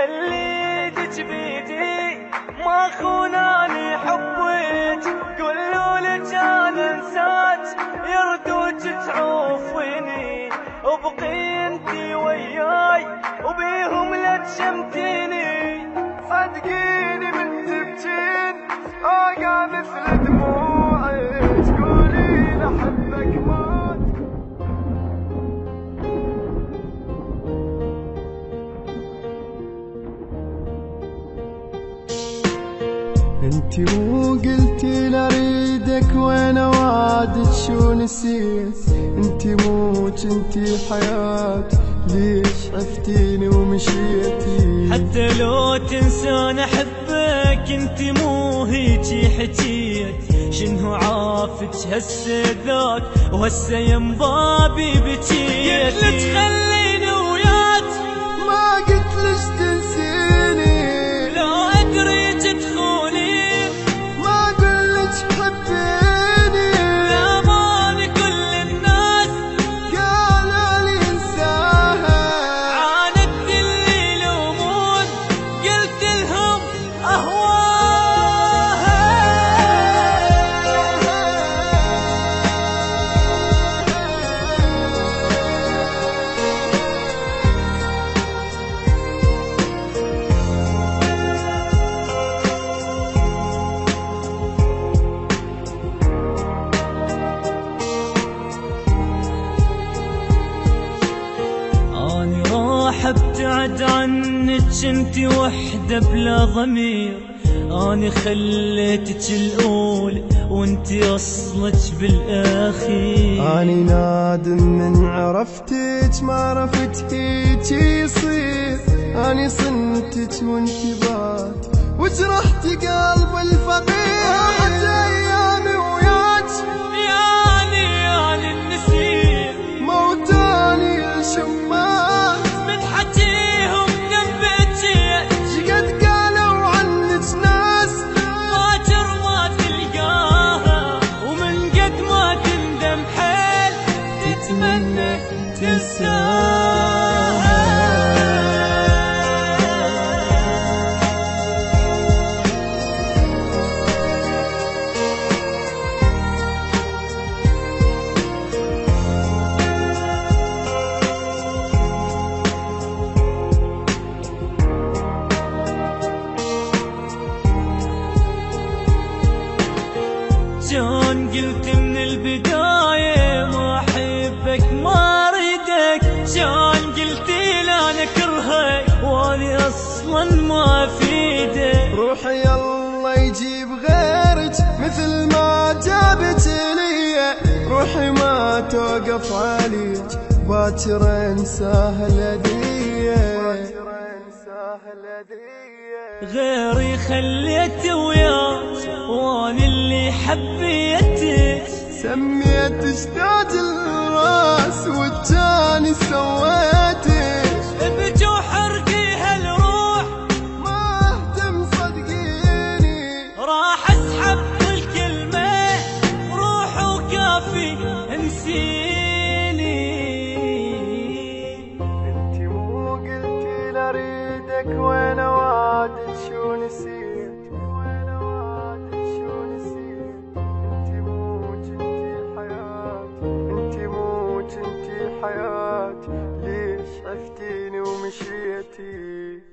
خليتك بيدي ما خوناني حبك، قولوا لك انا انساك يردوك تعوفيني، وبقي انتي وياي وبيهم لا تشمتيني. صدقيني من تبكين اوقع مثل دموعك، قولي لحبك مات. انتي مو قلتي لاريدك وانا وعدك شو نسيت، انتي مو جنتي حياة ليش عفتيني ومشيتي. حتى لو تنسان احبك انتي مو هيجي حكيت، شنو عافك هسه ذاك وهسه يم بابي بكيت. قلت تخليني وياك ما قلت ليش تنسيني، لو ادري تدخلي ما قلت حبيني. لاماني كل الناس قالوا لي انساها، عاندت اللي يلومون قلت لهم اهواها. اني راح ابتعد عنك انتي وحدة بلا ضمير، اني خليتك الاولى وانتي اصلك بالاخير. اني نادم من عرفتك ما عرفت هيجي يصير، اني صنتك وانتي بات وجرحتي قلب الفقير. راحت ايامي وياك يعني النسير، موتاني الشماس من حكيهم دبتي. شقد قالوا عنك ناس باكر ما تلقاها، ومن قد ما تندم حيل تتمنى تنساها. جان قلت من البداية ما أحبك ما أريدك، جان قلتي لا نكرهك واني أصلا ما أفيدك. روحي الله يجيب غيرك مثل ما جابت لي، روحي ما توقف عليك باكر انساها الهدية. غيري خليت وياك واني اللي حبيتك، سميتك تاج الراس والجاني سويتك. ابكي وحرقي هالروح ما اهتم صدقيني، راح اسحب الكلمة روح وكافي انسيني. انتي مو قلتي لاريدك وانا وعدك شو نسيت، وانا وعدك شو نسيت. انتي مو جنتي حياتي، انتي مو جنتي حياتي ليش عفتيني ومشيتي.